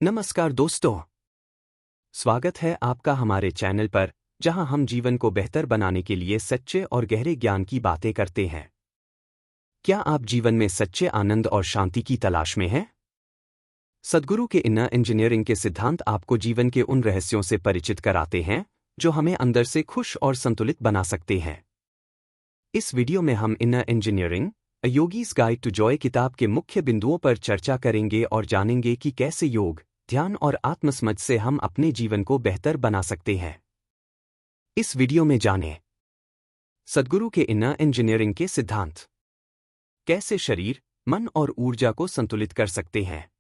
नमस्कार दोस्तों, स्वागत है आपका हमारे चैनल पर, जहां हम जीवन को बेहतर बनाने के लिए सच्चे और गहरे ज्ञान की बातें करते हैं। क्या आप जीवन में सच्चे आनंद और शांति की तलाश में हैं? सद्गुरु के इनर इंजीनियरिंग के सिद्धांत आपको जीवन के उन रहस्यों से परिचित कराते हैं जो हमें अंदर से खुश और संतुलित बना सकते हैं। इस वीडियो में हम inner engineering a yogi's guide to joy किताब के मुख्य बिंदुओं पर चर्चा करेंगे और जानेंगे कि कैसे योग, ध्यान और आत्मसमझ से हम अपने जीवन को बेहतर बना सकते हैं। इस वीडियो में जानें सद्गुरु के इनर इंजीनियरिंग के सिद्धांत, कैसे शरीर, मन और ऊर्जा को संतुलित कर सकते हैं,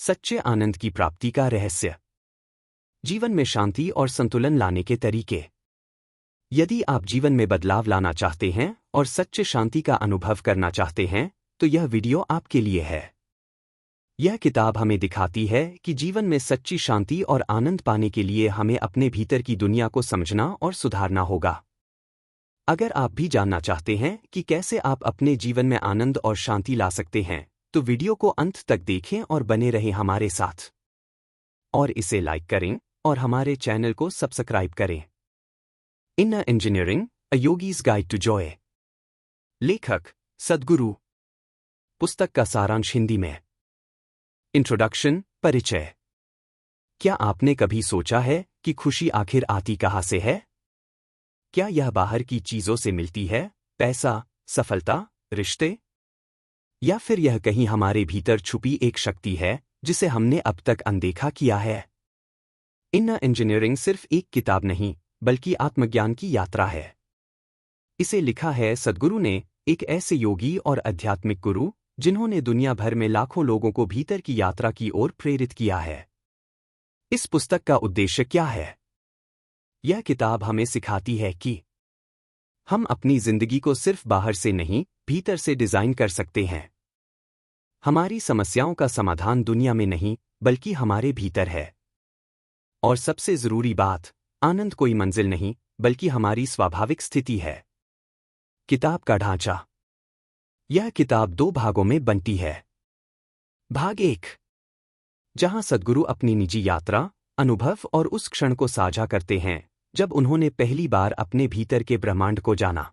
सच्चे आनंद की प्राप्ति का रहस्य, जीवन में शांति और संतुलन लाने के तरीके। यदि आप जीवन में बदलाव लाना चाहते हैं और सच्चे शांति का अनुभव करना चाहते हैं, तो यह वीडियो आपके लिए है। यह किताब हमें दिखाती है कि जीवन में सच्ची शांति और आनंद पाने के लिए हमें अपने भीतर की दुनिया को समझना और सुधारना होगा। अगर आप भी जानना चाहते हैं कि कैसे आप अपने जीवन में आनंद और शांति ला सकते हैं, तो वीडियो को अंत तक देखें और बने रहें हमारे साथ। और इसे लाइक करें और हमारे चैनल को सब्सक्राइब करें। Inner engineering a yogi's guide to joy. लेखक सद्गुरु। पुस्तक का सारांश हिंदी में। इंट्रोडक्शन, परिचय। क्या आपने कभी सोचा है कि खुशी आखिर आती कहाँ से है? क्या यह बाहर की चीजों से मिलती है, पैसा, सफलता, रिश्ते? या फिर यह कहीं हमारे भीतर छुपी एक शक्ति है जिसे हमने अब तक अनदेखा किया है? इनर इंजीनियरिंग सिर्फ एक किताब नहीं, बल्कि आत्मज्ञान की यात्रा है। इसे लिखा है सद्गुरु ने, एक ऐसे योगी और आध्यात्मिक गुरु जिन्होंने दुनिया भर में लाखों लोगों को भीतर की यात्रा की ओर प्रेरित किया है। इस पुस्तक का उद्देश्य क्या है? यह किताब हमें सिखाती है कि हम अपनी जिंदगी को सिर्फ बाहर से नहीं, भीतर से डिजाइन कर सकते हैं। हमारी समस्याओं का समाधान दुनिया में नहीं, बल्कि हमारे भीतर है। और सबसे जरूरी बात, आनंद कोई मंजिल नहीं, बल्कि हमारी स्वाभाविक स्थिति है। किताब का ढांचा। यह किताब 2 भागों में बंटी है। भाग 1, जहां सद्गुरु अपनी निजी यात्रा, अनुभव और उस क्षण को साझा करते हैं जब उन्होंने पहली बार अपने भीतर के ब्रह्मांड को जाना।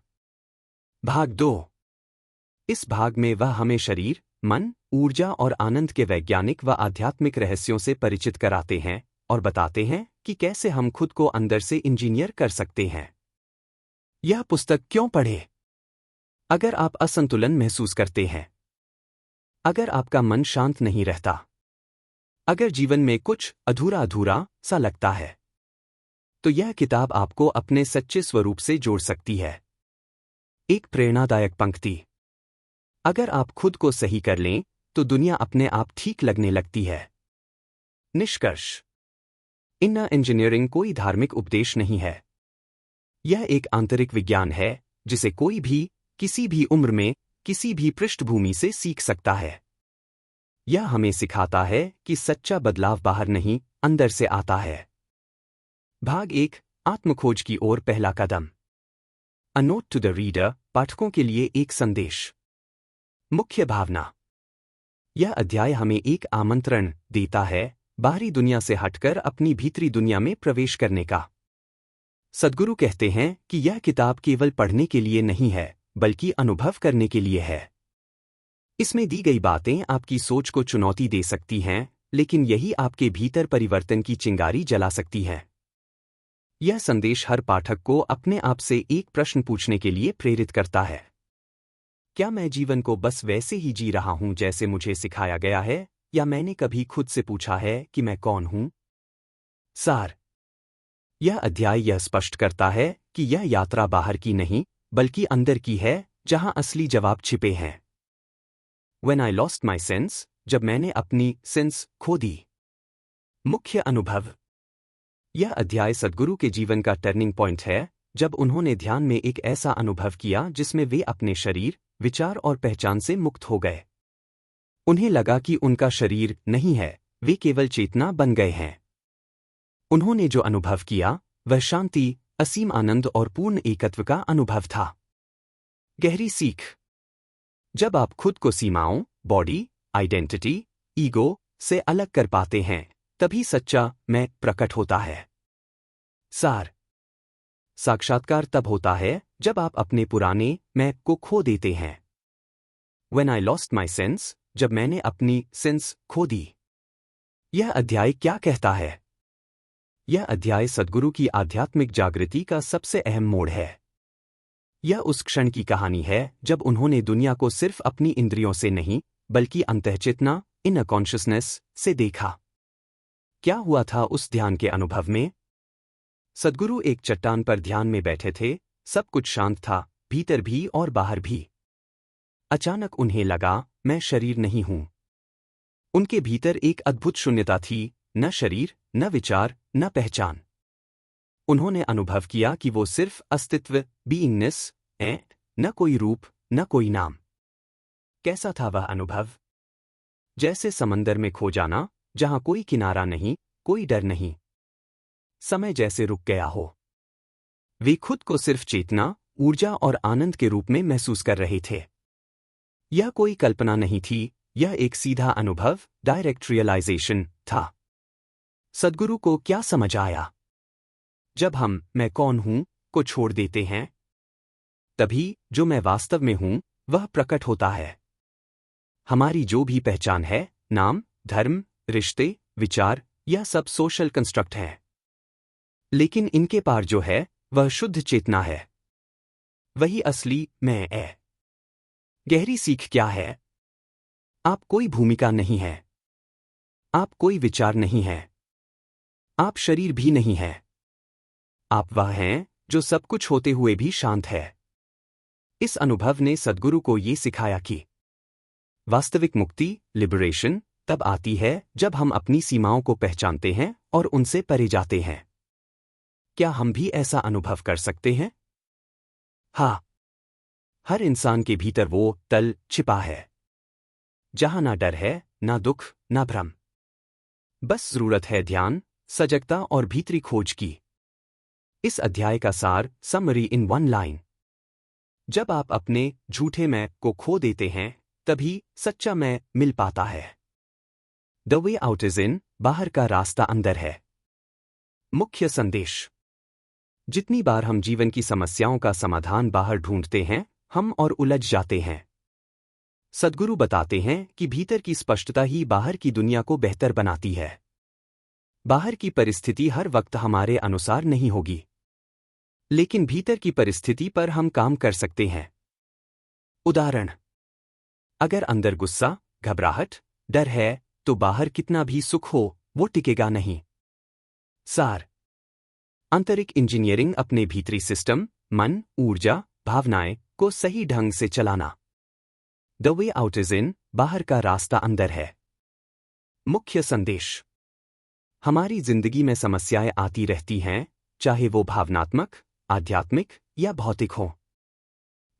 भाग 2, इस भाग में वह हमें शरीर, मन, ऊर्जा और आनंद के वैज्ञानिक व आध्यात्मिक रहस्यों से परिचित कराते हैं और बताते हैं कि कैसे हम खुद को अंदर से इंजीनियर कर सकते हैं। यह पुस्तक क्यों पढ़ें? अगर आप असंतुलन महसूस करते हैं, अगर आपका मन शांत नहीं रहता, अगर जीवन में कुछ अधूरा अधूरा सा लगता है, तो यह किताब आपको अपने सच्चे स्वरूप से जोड़ सकती है। एक प्रेरणादायक पंक्ति। अगर आप खुद को सही कर लें, तो दुनिया अपने आप ठीक लगने लगती है। निष्कर्ष। इनर इंजीनियरिंग कोई धार्मिक उपदेश नहीं है। यह एक आंतरिक विज्ञान है जिसे कोई भी, किसी भी उम्र में, किसी भी पृष्ठभूमि से सीख सकता है। यह हमें सिखाता है कि सच्चा बदलाव बाहर नहीं, अंदर से आता है। भाग 1, आत्मखोज की ओर पहला कदम। A note to the reader, पाठकों के लिए एक संदेश। मुख्य भावना। यह अध्याय हमें एक आमंत्रण देता है बाहरी दुनिया से हटकर अपनी भीतरी दुनिया में प्रवेश करने का। सद्गुरु कहते हैं कि यह किताब केवल पढ़ने के लिए नहीं है, बल्कि अनुभव करने के लिए है। इसमें दी गई बातें आपकी सोच को चुनौती दे सकती हैं, लेकिन यही आपके भीतर परिवर्तन की चिंगारी जला सकती है। यह संदेश हर पाठक को अपने आप से एक प्रश्न पूछने के लिए प्रेरित करता है। क्या मैं जीवन को बस वैसे ही जी रहा हूं जैसे मुझे सिखाया गया है, या मैंने कभी खुद से पूछा है कि मैं कौन हूं? सार। यह अध्याय यह स्पष्ट करता है कि यह यात्रा बाहर की नहीं, बल्कि अंदर की है, जहां असली जवाब छिपे हैं। When I lost my sense, जब मैंने अपनी सेंस खो दी। मुख्य अनुभव। यह अध्याय सद्गुरु के जीवन का टर्निंग पॉइंट है, जब उन्होंने ध्यान में एक ऐसा अनुभव किया जिसमें वे अपने शरीर, विचार और पहचान से मुक्त हो गए। उन्हें लगा कि उनका शरीर नहीं है, वे केवल चेतना बन गए हैं। उन्होंने जो अनुभव किया, वह शांति, असीम आनंद और पूर्ण एकत्व का अनुभव था। गहरी सीख। जब आप खुद को सीमाओं, बॉडी, आइडेंटिटी, ईगो से अलग कर पाते हैं, तभी सच्चा मैं प्रकट होता है। सार। साक्षात्कार तब होता है जब आप अपने पुराने मैं को खो देते हैं। When I lost my sense, जब मैंने अपनी सेंस खो दी। यह अध्याय क्या कहता है? यह अध्याय सद्गुरु की आध्यात्मिक जागृति का सबसे अहम मोड़ है। यह उस क्षण की कहानी है जब उन्होंने दुनिया को सिर्फ अपनी इंद्रियों से नहीं, बल्कि अंतःचेतना, इनर कॉन्शियसनेस से देखा। क्या हुआ था उस ध्यान के अनुभव में? सद्गुरु एक चट्टान पर ध्यान में बैठे थे, सब कुछ शांत था, भीतर भी और बाहर भी। अचानक उन्हें लगा, मैं शरीर नहीं हूं। उनके भीतर एक अद्भुत शून्यता थी, न शरीर, न विचार, न पहचान। उन्होंने अनुभव किया कि वो सिर्फ अस्तित्व, बीइंगनेस है, न कोई रूप, न कोई नाम। कैसा था वह अनुभव? जैसे समंदर में खो जाना, जहां कोई किनारा नहीं, कोई डर नहीं। समय जैसे रुक गया हो। वे खुद को सिर्फ चेतना, ऊर्जा और आनंद के रूप में महसूस कर रहे थे। यह कोई कल्पना नहीं थी, यह एक सीधा अनुभव, डायरेक्ट रियलाइजेशन था। सद्गुरु को क्या समझ आया? जब हम मैं कौन हूं को छोड़ देते हैं, तभी जो मैं वास्तव में हूं वह प्रकट होता है। हमारी जो भी पहचान है, नाम, धर्म, रिश्ते, विचार, यह सब सोशल कंस्ट्रक्ट है। लेकिन इनके पार जो है वह शुद्ध चेतना है। वही असली मैं है। गहरी सीख क्या है? आप कोई भूमिका नहीं है। आप कोई विचार नहीं है। आप शरीर भी नहीं है। आप वह हैं जो सब कुछ होते हुए भी शांत है। इस अनुभव ने सद्गुरु को ये सिखाया कि वास्तविक मुक्ति, लिबरेशन, तब आती है जब हम अपनी सीमाओं को पहचानते हैं और उनसे परे जाते हैं। क्या हम भी ऐसा अनुभव कर सकते हैं? हाँ। हर इंसान के भीतर वो तल छिपा है, जहां ना डर है, ना दुख, ना भ्रम। बस जरूरत है ध्यान, सजगता और भीतरी खोज की। इस अध्याय का सार, समरी इन वन लाइन। जब आप अपने झूठे मैं को खो देते हैं, तभी सच्चा मैं मिल पाता है। The way out is in, बाहर का रास्ता अंदर है। मुख्य संदेश। जितनी बार हम जीवन की समस्याओं का समाधान बाहर ढूंढते हैं, हम और उलझ जाते हैं। सद्गुरु बताते हैं कि भीतर की स्पष्टता ही बाहर की दुनिया को बेहतर बनाती है। बाहर की परिस्थिति हर वक्त हमारे अनुसार नहीं होगी, लेकिन भीतर की परिस्थिति पर हम काम कर सकते हैं। उदाहरण, अगर अंदर गुस्सा, घबराहट, डर है, तो बाहर कितना भी सुख हो, वो टिकेगा नहीं। सार। आंतरिक इंजीनियरिंग अपने भीतरी सिस्टम, मन, ऊर्जा, भावनाएं को सही ढंग से चलाना। The way out is in, बाहर का रास्ता अंदर है। मुख्य संदेश। हमारी जिंदगी में समस्याएं आती रहती हैं, चाहे वो भावनात्मक, आध्यात्मिक या भौतिक हो।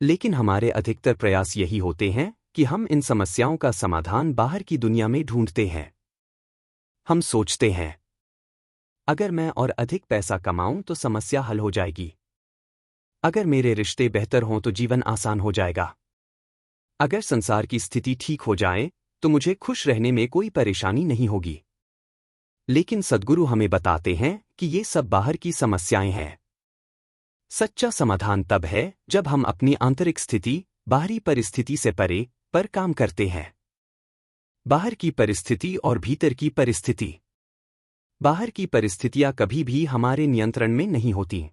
लेकिन हमारे अधिकतर प्रयास यही होते हैं कि हम इन समस्याओं का समाधान बाहर की दुनिया में ढूंढते हैं। हम सोचते हैं, अगर मैं और अधिक पैसा कमाऊं तो समस्या हल हो जाएगी। अगर मेरे रिश्ते बेहतर हों तो जीवन आसान हो जाएगा। अगर संसार की स्थिति ठीक हो जाए तो मुझे खुश रहने में कोई परेशानी नहीं होगी। लेकिन सद्गुरु हमें बताते हैं कि ये सब बाहर की समस्याएं हैं। सच्चा समाधान तब है जब हम अपनी आंतरिक स्थिति, बाहरी परिस्थिति से परे पर काम करते हैं। बाहर की परिस्थिति और भीतर की परिस्थिति। बाहर की परिस्थितियां कभी भी हमारे नियंत्रण में नहीं होती।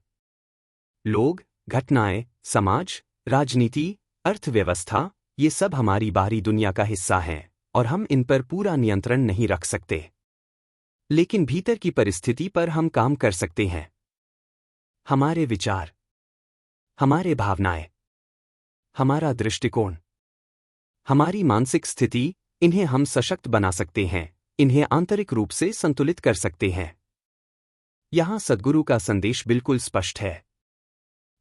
लोग, घटनाएं, समाज, राजनीति, अर्थव्यवस्था, ये सब हमारी बाहरी दुनिया का हिस्सा हैं और हम इन पर पूरा नियंत्रण नहीं रख सकते। लेकिन भीतर की परिस्थिति पर हम काम कर सकते हैं। हमारे विचार, हमारे भावनाएं, हमारा दृष्टिकोण, हमारी मानसिक स्थिति, इन्हें हम सशक्त बना सकते हैं, इन्हें आंतरिक रूप से संतुलित कर सकते हैं। यहां सद्गुरु का संदेश बिल्कुल स्पष्ट है।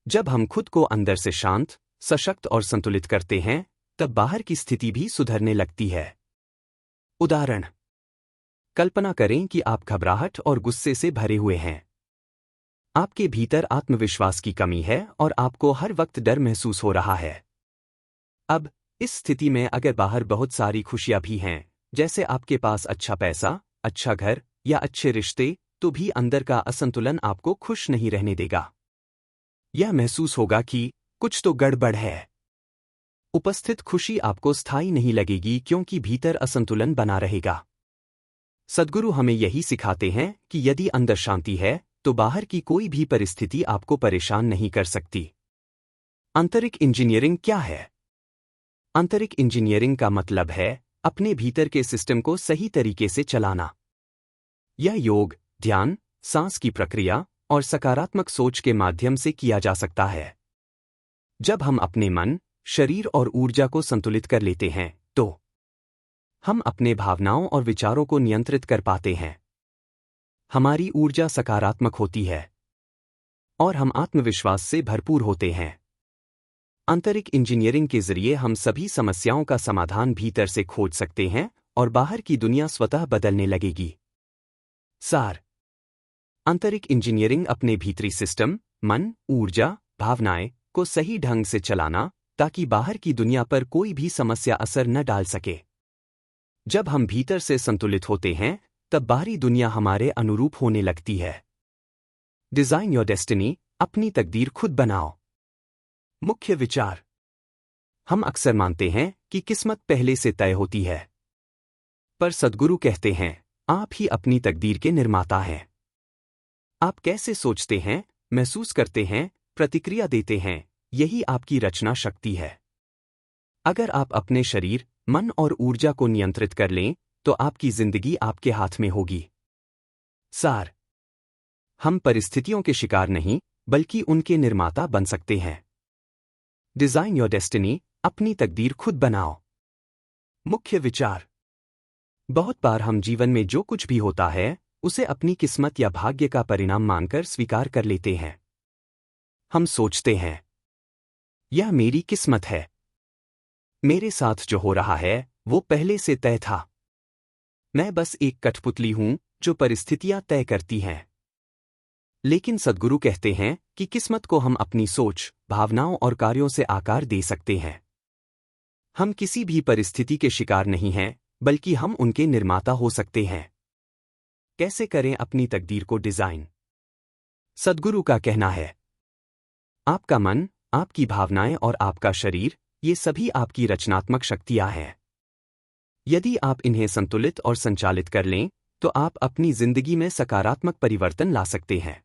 जब हम खुद को अंदर से शांत, सशक्त और संतुलित करते हैं, तब बाहर की स्थिति भी सुधरने लगती है। उदाहरण, कल्पना करें कि आप घबराहट और गुस्से से भरे हुए हैं। आपके भीतर आत्मविश्वास की कमी है और आपको हर वक्त डर महसूस हो रहा है। अब, इस स्थिति में अगर बाहर बहुत सारी खुशियां भी हैं, जैसे आपके पास अच्छा पैसा, अच्छा घर या अच्छे रिश्ते, तो भी अंदर का असंतुलन आपको खुश नहीं रहने देगा। यह महसूस होगा कि कुछ तो गड़बड़ है। उपस्थित खुशी आपको स्थायी नहीं लगेगी क्योंकि भीतर असंतुलन बना रहेगा। सद्गुरु हमें यही सिखाते हैं कि यदि अंदर शांति है तो बाहर की कोई भी परिस्थिति आपको परेशान नहीं कर सकती। आंतरिक इंजीनियरिंग क्या है? आंतरिक इंजीनियरिंग का मतलब है अपने भीतर के सिस्टम को सही तरीके से चलाना। यह योग, ध्यान, सांस की प्रक्रिया और सकारात्मक सोच के माध्यम से किया जा सकता है। जब हम अपने मन, शरीर और ऊर्जा को संतुलित कर लेते हैं तो हम अपने भावनाओं और विचारों को नियंत्रित कर पाते हैं। हमारी ऊर्जा सकारात्मक होती है और हम आत्मविश्वास से भरपूर होते हैं। आंतरिक इंजीनियरिंग के जरिए हम सभी समस्याओं का समाधान भीतर से खोज सकते हैं और बाहर की दुनिया स्वतः बदलने लगेगी। सार: आंतरिक इंजीनियरिंग अपने भीतरी सिस्टम, मन, ऊर्जा, भावनाएं को सही ढंग से चलाना ताकि बाहर की दुनिया पर कोई भी समस्या असर न डाल सके। जब हम भीतर से संतुलित होते हैं तब बाहरी दुनिया हमारे अनुरूप होने लगती है। डिजाइन योर डेस्टिनी, अपनी तकदीर खुद बनाओ। मुख्य विचार: हम अक्सर मानते हैं कि किस्मत पहले से तय होती है, पर सद्गुरु कहते हैं आप ही अपनी तकदीर के निर्माता हैं। आप कैसे सोचते हैं, महसूस करते हैं, प्रतिक्रिया देते हैं, यही आपकी रचना शक्ति है। अगर आप अपने शरीर, मन और ऊर्जा को नियंत्रित कर लें तो आपकी जिंदगी आपके हाथ में होगी। सार: हम परिस्थितियों के शिकार नहीं बल्कि उनके निर्माता बन सकते हैं। डिजाइन योर डेस्टिनी, अपनी तकदीर खुद बनाओ। मुख्य विचार: बहुत बार हम जीवन में जो कुछ भी होता है उसे अपनी किस्मत या भाग्य का परिणाम मानकर स्वीकार कर लेते हैं। हम सोचते हैं यह मेरी किस्मत है, मेरे साथ जो हो रहा है वो पहले से तय था, मैं बस एक कठपुतली हूं जो परिस्थितियां तय करती हैं। लेकिन सद्गुरु कहते हैं कि किस्मत को हम अपनी सोच, भावनाओं और कार्यों से आकार दे सकते हैं। हम किसी भी परिस्थिति के शिकार नहीं हैं बल्कि हम उनके निर्माता हो सकते हैं। कैसे करें अपनी तकदीर को डिजाइन? सद्गुरु का कहना है आपका मन, आपकी भावनाएं और आपका शरीर, ये सभी आपकी रचनात्मक शक्तियां हैं। यदि आप इन्हें संतुलित और संचालित कर लें तो आप अपनी जिंदगी में सकारात्मक परिवर्तन ला सकते हैं।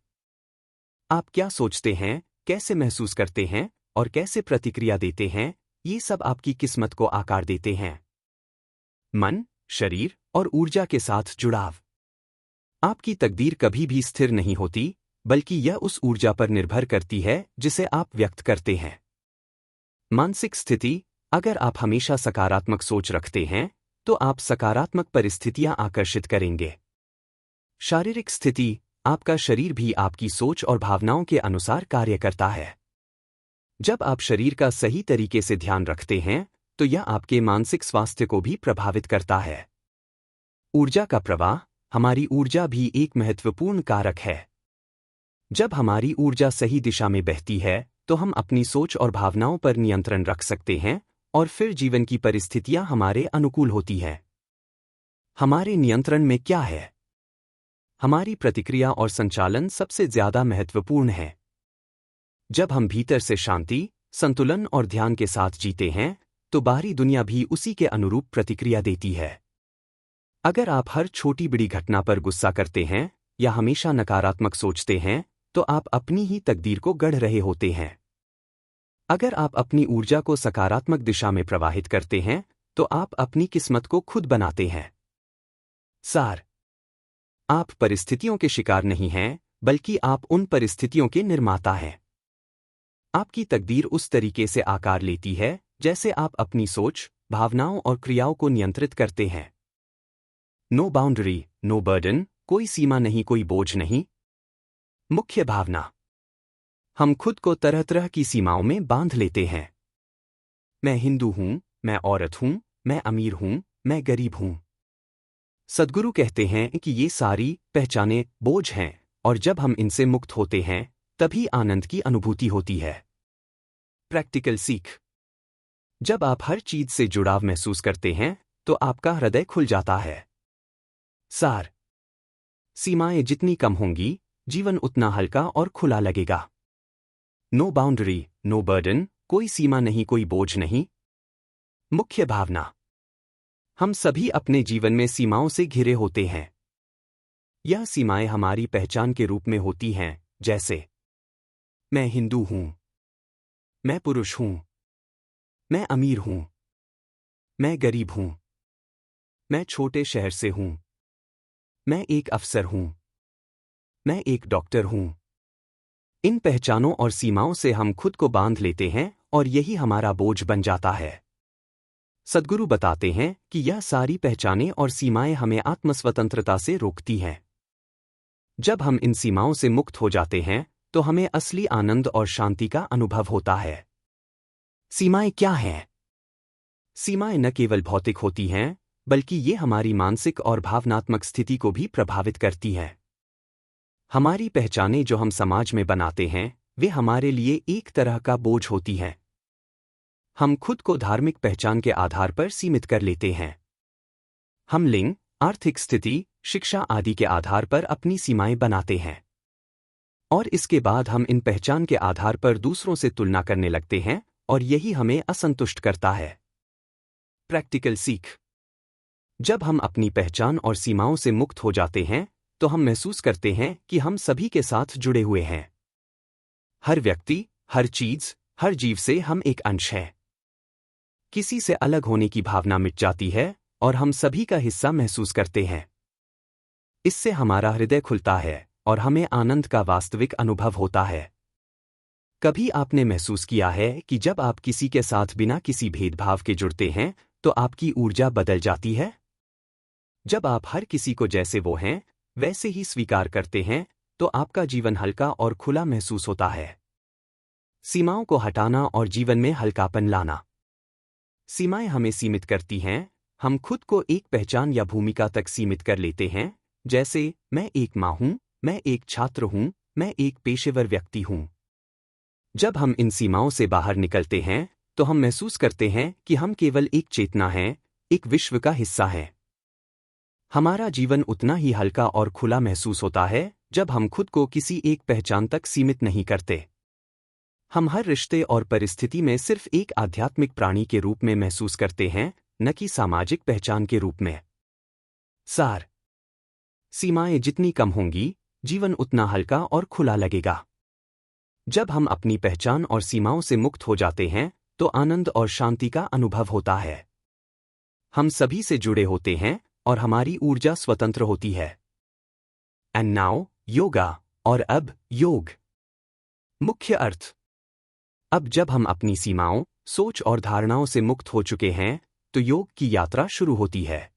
आप क्या सोचते हैं, कैसे महसूस करते हैं और कैसे प्रतिक्रिया देते हैं, ये सब आपकी किस्मत को आकार देते हैं। मन, शरीर और ऊर्जा के साथ जुड़ाव: आपकी तकदीर कभी भी स्थिर नहीं होती बल्कि यह उस ऊर्जा पर निर्भर करती है जिसे आप व्यक्त करते हैं। मानसिक स्थिति: अगर आप हमेशा सकारात्मक सोच रखते हैं तो आप सकारात्मक परिस्थितियां आकर्षित करेंगे। शारीरिक स्थिति: आपका शरीर भी आपकी सोच और भावनाओं के अनुसार कार्य करता है। जब आप शरीर का सही तरीके से ध्यान रखते हैं तो यह आपके मानसिक स्वास्थ्य को भी प्रभावित करता है। ऊर्जा का प्रवाह: हमारी ऊर्जा भी एक महत्वपूर्ण कारक है। जब हमारी ऊर्जा सही दिशा में बहती है तो हम अपनी सोच और भावनाओं पर नियंत्रण रख सकते हैं और फिर जीवन की परिस्थितियां हमारे अनुकूल होती हैं। हमारे नियंत्रण में क्या है? हमारी प्रतिक्रिया और संचालन सबसे ज्यादा महत्वपूर्ण है। जब हम भीतर से शांति, संतुलन और ध्यान के साथ जीते हैं तो बाहरी दुनिया भी उसी के अनुरूप प्रतिक्रिया देती है। अगर आप हर छोटी बड़ी घटना पर गुस्सा करते हैं या हमेशा नकारात्मक सोचते हैं तो आप अपनी ही तकदीर को गढ़ रहे होते हैं। अगर आप अपनी ऊर्जा को सकारात्मक दिशा में प्रवाहित करते हैं तो आप अपनी किस्मत को खुद बनाते हैं। सार: आप परिस्थितियों के शिकार नहीं हैं बल्कि आप उन परिस्थितियों के निर्माता हैं। आपकी तकदीर उस तरीके से आकार लेती है जैसे आप अपनी सोच, भावनाओं और क्रियाओं को नियंत्रित करते हैं। नो बाउंड्री, नो बर्डन, कोई सीमा नहीं, कोई बोझ नहीं। मुख्य भावना: हम खुद को तरह तरह की सीमाओं में बांध लेते हैं। मैं हिंदू हूं, मैं औरत हूं, मैं अमीर हूं, मैं गरीब हूं। सद्गुरु कहते हैं कि ये सारी पहचानें बोझ हैं और जब हम इनसे मुक्त होते हैं तभी आनंद की अनुभूति होती है। प्रैक्टिकल सीख: जब आप हर चीज से जुड़ाव महसूस करते हैं तो आपका हृदय खुल जाता है। सार: सीमाएं जितनी कम होंगी, जीवन उतना हल्का और खुला लगेगा। नो बाउंड्री, नो बर्डन, कोई सीमा नहीं, कोई बोझ नहीं। मुख्य भावना: हम सभी अपने जीवन में सीमाओं से घिरे होते हैं। यह सीमाएं हमारी पहचान के रूप में होती हैं, जैसे मैं हिंदू हूं, मैं पुरुष हूं, मैं अमीर हूं, मैं गरीब हूं, मैं छोटे शहर से हूं, मैं एक अफसर हूं, मैं एक डॉक्टर हूं। इन पहचानों और सीमाओं से हम खुद को बांध लेते हैं और यही हमारा बोझ बन जाता है। सद्गुरु बताते हैं कि यह सारी पहचानें और सीमाएं हमें आत्मस्वतंत्रता से रोकती हैं। जब हम इन सीमाओं से मुक्त हो जाते हैं तो हमें असली आनंद और शांति का अनुभव होता है। सीमाएं क्या हैं? सीमाएं न केवल भौतिक होती हैं, बल्कि ये हमारी मानसिक और भावनात्मक स्थिति को भी प्रभावित करती हैं। हमारी पहचानें जो हम समाज में बनाते हैं, वे हमारे लिए एक तरह का बोझ होती हैं। हम खुद को धार्मिक पहचान के आधार पर सीमित कर लेते हैं। हम लिंग, आर्थिक स्थिति, शिक्षा आदि के आधार पर अपनी सीमाएं बनाते हैं। और इसके बाद हम इन पहचान के आधार पर दूसरों से तुलना करने लगते हैं और यही हमें असंतुष्ट करता है। प्रैक्टिकल सीख: जब हम अपनी पहचान और सीमाओं से मुक्त हो जाते हैं तो हम महसूस करते हैं कि हम सभी के साथ जुड़े हुए हैं। हर व्यक्ति, हर चीज, हर जीव से हम एक अंश हैं। किसी से अलग होने की भावना मिट जाती है और हम सभी का हिस्सा महसूस करते हैं। इससे हमारा हृदय खुलता है और हमें आनंद का वास्तविक अनुभव होता है। कभी आपने महसूस किया है कि जब आप किसी के साथ बिना किसी भेदभाव के जुड़ते हैं तो आपकी ऊर्जा बदल जाती है? जब आप हर किसी को जैसे वो हैं, वैसे ही स्वीकार करते हैं, तो आपका जीवन हल्का और खुला महसूस होता है। सीमाओं को हटाना और जीवन में हल्कापन लाना। सीमाएं हमें सीमित करती हैं, हम खुद को एक पहचान या भूमिका तक सीमित कर लेते हैं, जैसे मैं एक मां हूं, मैं एक छात्र हूं, मैं एक पेशेवर व्यक्ति हूं। जब हम इन सीमाओं से बाहर निकलते हैं, तो हम महसूस करते हैं कि हम केवल एक चेतना हैं, एक विश्व का हिस्सा हैं। हमारा जीवन उतना ही हल्का और खुला महसूस होता है, जब हम खुद को किसी एक पहचान तक सीमित नहीं करते। हम हर रिश्ते और परिस्थिति में सिर्फ एक आध्यात्मिक प्राणी के रूप में महसूस करते हैं, न कि सामाजिक पहचान के रूप में। सार: सीमाएं जितनी कम होंगी, जीवन उतना हल्का और खुला लगेगा। जब हम अपनी पहचान और सीमाओं से मुक्त हो जाते हैं, तो आनंद और शांति का अनुभव होता है। हम सभी से जुड़े होते हैं और हमारी ऊर्जा स्वतंत्र होती है। एंड नाउ योगा, और अब योग। मुख्य अर्थ: अब जब हम अपनी सीमाओं, सोच और धारणाओं से मुक्त हो चुके हैं, तो योग की यात्रा शुरू होती है।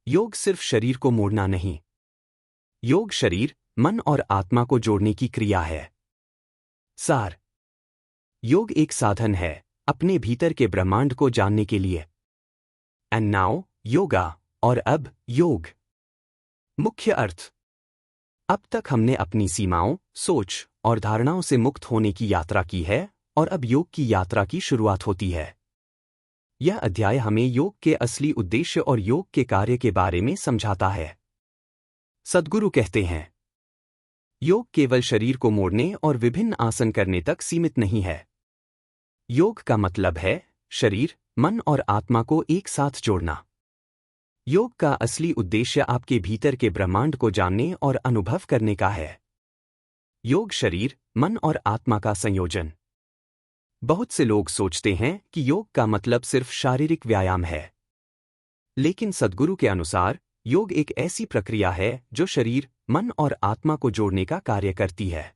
योग सिर्फ शरीर को मोड़ना नहीं। योग शरीर, मन और आत्मा को जोड़ने की क्रिया है। सार: योग एक साधन है अपने भीतर के ब्रह्मांड को जानने के लिए। एंड नाउ योगा, और अब योग। मुख्य अर्थ: अब तक हमने अपनी सीमाओं, सोच और धारणाओं से मुक्त होने की यात्रा की है और अब योग की यात्रा की शुरुआत होती है। यह अध्याय हमें योग के असली उद्देश्य और योग के कार्य के बारे में समझाता है। सद्गुरु कहते हैं, योग केवल शरीर को मोड़ने और विभिन्न आसन करने तक सीमित नहीं है। योग का मतलब है शरीर, मन और आत्मा को एक साथ जोड़ना। योग का असली उद्देश्य आपके भीतर के ब्रह्मांड को जानने और अनुभव करने का है। योग शरीर, मन और आत्मा का संयोजन। बहुत से लोग सोचते हैं कि योग का मतलब सिर्फ शारीरिक व्यायाम है। लेकिन सद्गुरु के अनुसार योग एक ऐसी प्रक्रिया है जो शरीर, मन और आत्मा को जोड़ने का कार्य करती है।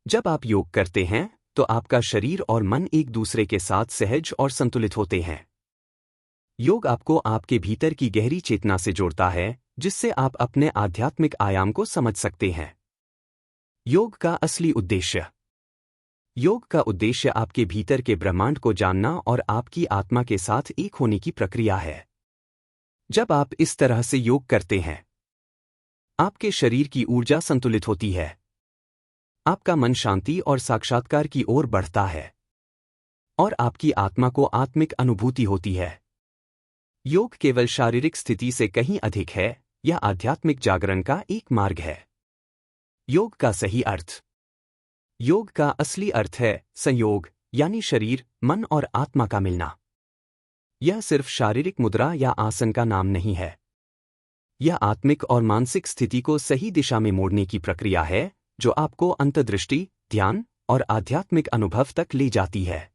जब आप योग करते हैं तो आपका शरीर और मन एक दूसरे के साथ सहज और संतुलित होते हैं। योग आपको आपके भीतर की गहरी चेतना से जोड़ता है, जिससे आप अपने आध्यात्मिक आयाम को समझ सकते हैं। योग का असली उद्देश्य। योग का उद्देश्य आपके भीतर के ब्रह्मांड को जानना और आपकी आत्मा के साथ एक होने की प्रक्रिया है। जब आप इस तरह से योग करते हैं, आपके शरीर की ऊर्जा संतुलित होती है, आपका मन शांति और साक्षात्कार की ओर बढ़ता है, और आपकी आत्मा को आत्मिक अनुभूति होती है। योग केवल शारीरिक स्थिति से कहीं अधिक है, यह आध्यात्मिक जागरण का एक मार्ग है। योग का सही अर्थ। योग का असली अर्थ है संयोग, यानी शरीर, मन और आत्मा का मिलना। यह सिर्फ शारीरिक मुद्रा या आसन का नाम नहीं है। यह आत्मिक और मानसिक स्थिति को सही दिशा में मोड़ने की प्रक्रिया है, जो आपको अंतर्दृष्टि, ध्यान और आध्यात्मिक अनुभव तक ले जाती है।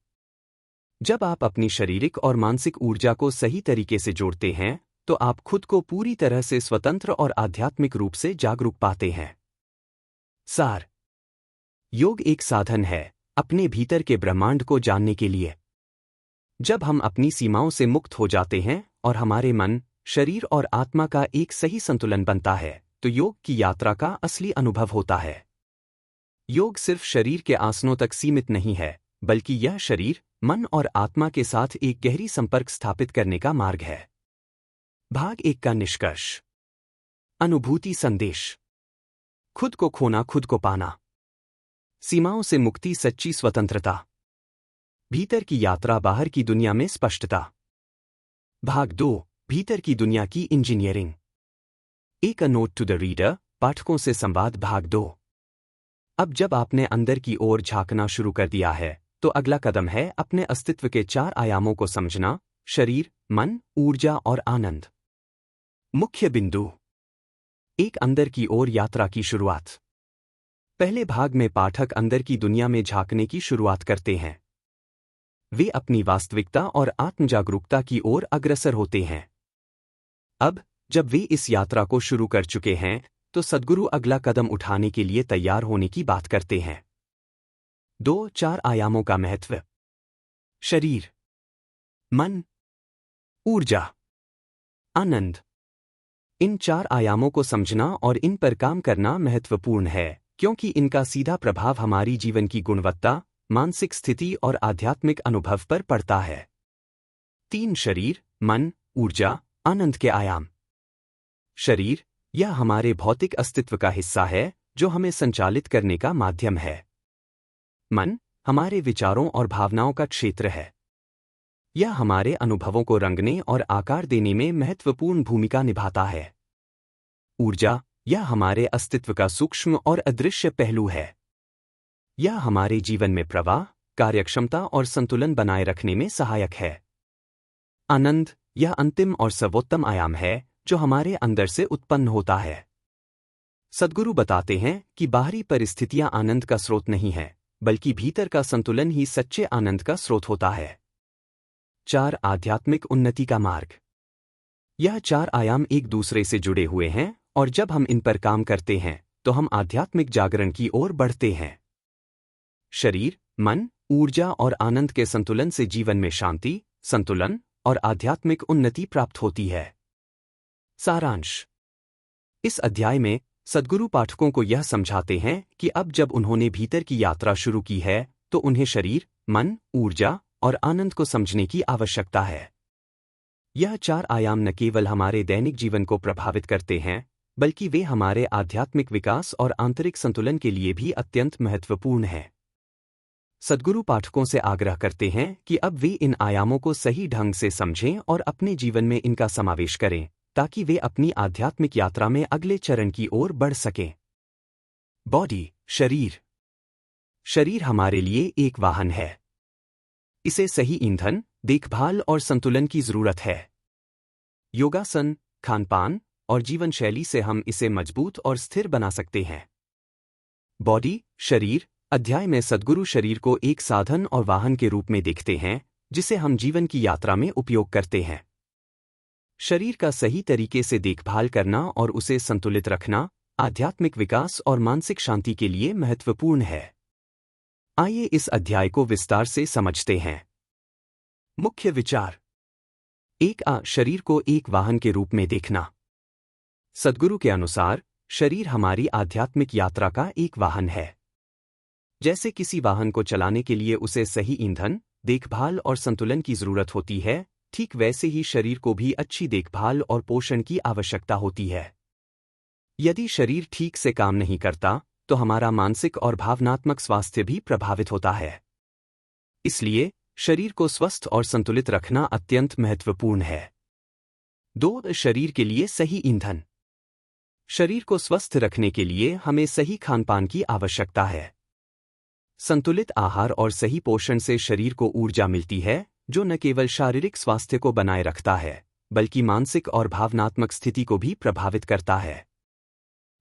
जब आप अपनी शारीरिक और मानसिक ऊर्जा को सही तरीके से जोड़ते हैं, तो आप खुद को पूरी तरह से स्वतंत्र और आध्यात्मिक रूप से जागरूक पाते हैं। सार। योग एक साधन है अपने भीतर के ब्रह्मांड को जानने के लिए। जब हम अपनी सीमाओं से मुक्त हो जाते हैं और हमारे मन, शरीर और आत्मा का एक सही संतुलन बनता है, तो योग की यात्रा का असली अनुभव होता है। योग सिर्फ शरीर के आसनों तक सीमित नहीं है, बल्कि यह शरीर, मन और आत्मा के साथ एक गहरी संपर्क स्थापित करने का मार्ग है। भाग 1 का निष्कर्ष। अनुभूति संदेश। खुद को खोना, खुद को पाना। सीमाओं से मुक्ति, सच्ची स्वतंत्रता। भीतर की यात्रा, बाहर की दुनिया में स्पष्टता। भाग 2, भीतर की दुनिया की इंजीनियरिंग। एक नोट टू द रीडर, पाठकों से संवाद। भाग 2। अब जब आपने अंदर की ओर झांकना शुरू कर दिया है, तो अगला कदम है अपने अस्तित्व के 4 आयामों को समझना: शरीर, मन, ऊर्जा और आनंद। मुख्य बिंदु। 1, अंदर की ओर यात्रा की शुरुआत। पहले भाग में पाठक अंदर की दुनिया में झांकने की शुरुआत करते हैं। वे अपनी वास्तविकता और आत्मजागरूकता की ओर अग्रसर होते हैं। अब जब वे इस यात्रा को शुरू कर चुके हैं, तो सद्गुरु अगला कदम उठाने के लिए तैयार होने की बात करते हैं। 2, 4 आयामों का महत्व। शरीर, मन, ऊर्जा, आनंद। इन 4 आयामों को समझना और इन पर काम करना महत्वपूर्ण है, क्योंकि इनका सीधा प्रभाव हमारी जीवन की गुणवत्ता, मानसिक स्थिति और आध्यात्मिक अनुभव पर पड़ता है। 3, शरीर, मन, ऊर्जा, आनंद के आयाम। शरीर, यह हमारे भौतिक अस्तित्व का हिस्सा है, जो हमें संचालित करने का माध्यम है। मन, हमारे विचारों और भावनाओं का क्षेत्र है। यह हमारे अनुभवों को रंगने और आकार देने में महत्वपूर्ण भूमिका निभाता है। ऊर्जा, यह हमारे अस्तित्व का सूक्ष्म और अदृश्य पहलू है। यह हमारे जीवन में प्रवाह, कार्यक्षमता और संतुलन बनाए रखने में सहायक है। आनंद, यह अंतिम और सर्वोत्तम आयाम है, जो हमारे अंदर से उत्पन्न होता है। सद्गुरु बताते हैं कि बाहरी परिस्थितियां आनंद का स्रोत नहीं है, बल्कि भीतर का संतुलन ही सच्चे आनंद का स्रोत होता है। 4, आध्यात्मिक उन्नति का मार्ग। यह 4 आयाम एक दूसरे से जुड़े हुए हैं, और जब हम इन पर काम करते हैं, तो हम आध्यात्मिक जागरण की ओर बढ़ते हैं। शरीर, मन, ऊर्जा और आनंद के संतुलन से जीवन में शांति, संतुलन और आध्यात्मिक उन्नति प्राप्त होती है। सारांश। इस अध्याय में सद्गुरु पाठकों को यह समझाते हैं कि अब जब उन्होंने भीतर की यात्रा शुरू की है, तो उन्हें शरीर, मन, ऊर्जा और आनंद को समझने की आवश्यकता है। यह 4 आयाम न केवल हमारे दैनिक जीवन को प्रभावित करते हैं, बल्कि वे हमारे आध्यात्मिक विकास और आंतरिक संतुलन के लिए भी अत्यंत महत्वपूर्ण हैं। सद्गुरु पाठकों से आग्रह करते हैं कि अब वे इन आयामों को सही ढंग से समझें और अपने जीवन में इनका समावेश करें, ताकि वे अपनी आध्यात्मिक यात्रा में अगले चरण की ओर बढ़ सकें। बॉडी, शरीर। शरीर हमारे लिए एक वाहन है। इसे सही ईंधन, देखभाल और संतुलन की जरूरत है। योगासन, खानपान और जीवन शैली से हम इसे मजबूत और स्थिर बना सकते हैं। बॉडी, शरीर अध्याय में सद्गुरु शरीर को एक साधन और वाहन के रूप में देखते हैं, जिसे हम जीवन की यात्रा में उपयोग करते हैं। शरीर का सही तरीके से देखभाल करना और उसे संतुलित रखना आध्यात्मिक विकास और मानसिक शांति के लिए महत्वपूर्ण है। आइए इस अध्याय को विस्तार से समझते हैं। मुख्य विचार। 1, शरीर को एक वाहन के रूप में देखना। सद्गुरु के अनुसार शरीर हमारी आध्यात्मिक यात्रा का एक वाहन है। जैसे किसी वाहन को चलाने के लिए उसे सही ईंधन, देखभाल और संतुलन की जरूरत होती है, ठीक वैसे ही शरीर को भी अच्छी देखभाल और पोषण की आवश्यकता होती है। यदि शरीर ठीक से काम नहीं करता, तो हमारा मानसिक और भावनात्मक स्वास्थ्य भी प्रभावित होता है। इसलिए शरीर को स्वस्थ और संतुलित रखना अत्यंत महत्वपूर्ण है। 2. शरीर के लिए सही ईंधन। शरीर को स्वस्थ रखने के लिए हमें सही खानपान की आवश्यकता है। संतुलित आहार और सही पोषण से शरीर को ऊर्जा मिलती है, जो न केवल शारीरिक स्वास्थ्य को बनाए रखता है, बल्कि मानसिक और भावनात्मक स्थिति को भी प्रभावित करता है।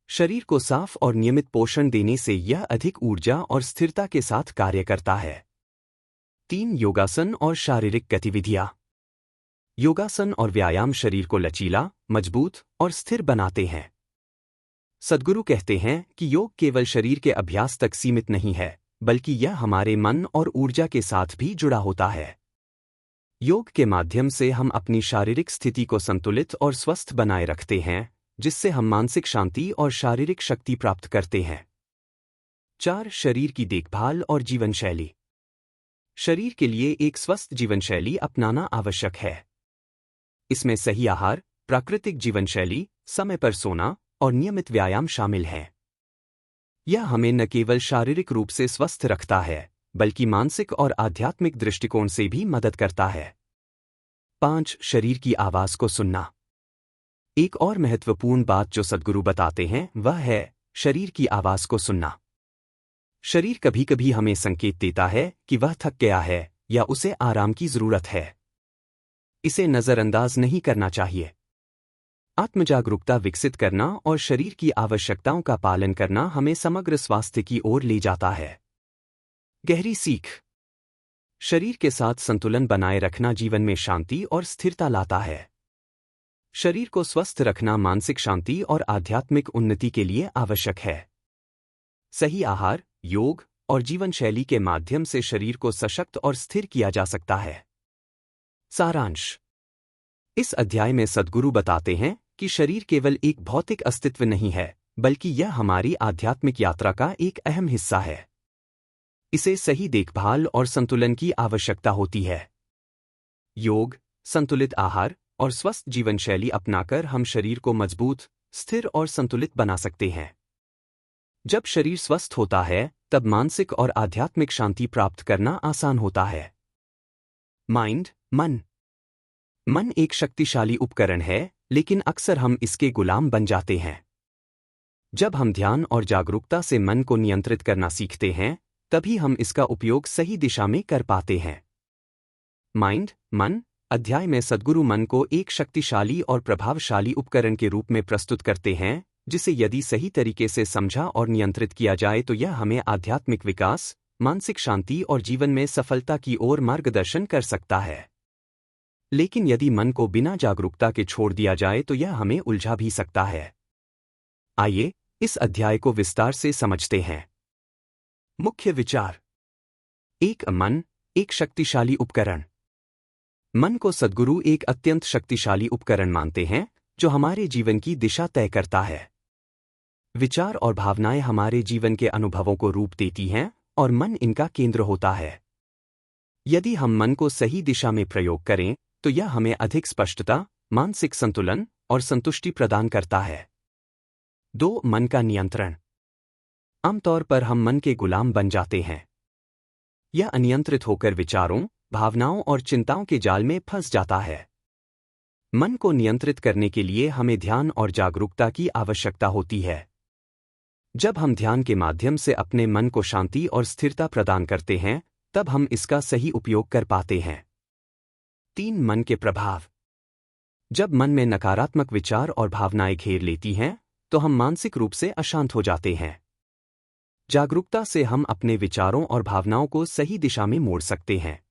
शरीर को साफ और नियमित पोषण देने से यह अधिक ऊर्जा और स्थिरता के साथ कार्य करता है। 3. योगासन और शारीरिक गतिविधियां। योगासन और व्यायाम शरीर को लचीला, मजबूत और स्थिर बनाते हैं। सद्गुरु कहते हैं कि योग केवल शरीर के अभ्यास तक सीमित नहीं है, बल्कि यह हमारे मन और ऊर्जा के साथ भी जुड़ा होता है। योग के माध्यम से हम अपनी शारीरिक स्थिति को संतुलित और स्वस्थ बनाए रखते हैं, जिससे हम मानसिक शांति और शारीरिक शक्ति प्राप्त करते हैं। 4. शरीर की देखभाल और जीवन शैली। शरीर के लिए एक स्वस्थ जीवन शैली अपनाना आवश्यक है। इसमें सही आहार, प्राकृतिक जीवन शैली, समय पर सोना और नियमित व्यायाम शामिल हैं। यह हमें न केवल शारीरिक रूप से स्वस्थ रखता है, बल्कि मानसिक और आध्यात्मिक दृष्टिकोण से भी मदद करता है। 5. शरीर की आवाज को सुनना। एक और महत्वपूर्ण बात जो सद्गुरु बताते हैं वह है शरीर की आवाज को सुनना। शरीर कभी कभी हमें संकेत देता है कि वह थक गया है या उसे आराम की जरूरत है। इसे नजरअंदाज नहीं करना चाहिए। आत्मजागरूकता विकसित करना और शरीर की आवश्यकताओं का पालन करना हमें समग्र स्वास्थ्य की ओर ले जाता है। गहरी सीख। शरीर के साथ संतुलन बनाए रखना जीवन में शांति और स्थिरता लाता है। शरीर को स्वस्थ रखना मानसिक शांति और आध्यात्मिक उन्नति के लिए आवश्यक है। सही आहार, योग और जीवन शैली के माध्यम से शरीर को सशक्त और स्थिर किया जा सकता है। सारांश। इस अध्याय में सद्गुरु बताते हैं कि शरीर केवल एक भौतिक अस्तित्व नहीं है, बल्कि यह हमारी आध्यात्मिक यात्रा का एक अहम हिस्सा है। इसे सही देखभाल और संतुलन की आवश्यकता होती है। योग, संतुलित आहार और स्वस्थ जीवन शैली अपनाकर हम शरीर को मजबूत, स्थिर और संतुलित बना सकते हैं। जब शरीर स्वस्थ होता है, तब मानसिक और आध्यात्मिक शांति प्राप्त करना आसान होता है। मन। मन एक शक्तिशाली उपकरण है, लेकिन अक्सर हम इसके गुलाम बन जाते हैं। जब हम ध्यान और जागरूकता से मन को नियंत्रित करना सीखते हैं, तभी हम इसका उपयोग सही दिशा में कर पाते हैं। मन अध्याय में सद्गुरु मन को एक शक्तिशाली और प्रभावशाली उपकरण के रूप में प्रस्तुत करते हैं, जिसे यदि सही तरीके से समझा और नियंत्रित किया जाए तो यह हमें आध्यात्मिक विकास, मानसिक शांति और जीवन में सफलता की ओर मार्गदर्शन कर सकता है। लेकिन यदि मन को बिना जागरूकता के छोड़ दिया जाए तो यह हमें उलझा भी सकता है। आइए इस अध्याय को विस्तार से समझते हैं। मुख्य विचार। 1. मन एक शक्तिशाली उपकरण। मन को सद्गुरु एक अत्यंत शक्तिशाली उपकरण मानते हैं, जो हमारे जीवन की दिशा तय करता है। विचार और भावनाएं हमारे जीवन के अनुभवों को रूप देती हैं और मन इनका केंद्र होता है। यदि हम मन को सही दिशा में प्रयोग करें, तो यह हमें अधिक स्पष्टता, मानसिक संतुलन और संतुष्टि प्रदान करता है। 2. मन का नियंत्रण। आमतौर पर हम मन के गुलाम बन जाते हैं। यह अनियंत्रित होकर विचारों, भावनाओं और चिंताओं के जाल में फंस जाता है। मन को नियंत्रित करने के लिए हमें ध्यान और जागरूकता की आवश्यकता होती है। जब हम ध्यान के माध्यम से अपने मन को शांति और स्थिरता प्रदान करते हैं, तब हम इसका सही उपयोग कर पाते हैं। 3. मन के प्रभाव। जब मन में नकारात्मक विचार और भावनाएं घेर लेती हैं, तो हम मानसिक रूप से अशांत हो जाते हैं। जागरूकता से हम अपने विचारों और भावनाओं को सही दिशा में मोड़ सकते हैं।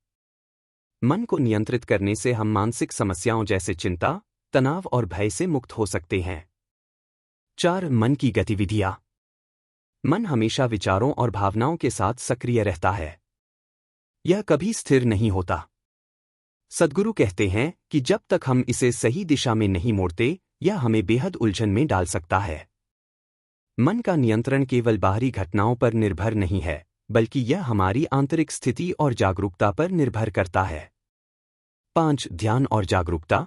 मन को नियंत्रित करने से हम मानसिक समस्याओं जैसे चिंता, तनाव और भय से मुक्त हो सकते हैं। 4. मन की गतिविधियां। मन हमेशा विचारों और भावनाओं के साथ सक्रिय रहता है। यह कभी स्थिर नहीं होता। सद्गुरु कहते हैं कि जब तक हम इसे सही दिशा में नहीं मोड़ते, यह हमें बेहद उलझन में डाल सकता है। मन का नियंत्रण केवल बाहरी घटनाओं पर निर्भर नहीं है, बल्कि यह हमारी आंतरिक स्थिति और जागरूकता पर निर्भर करता है। 5. ध्यान और जागरूकता।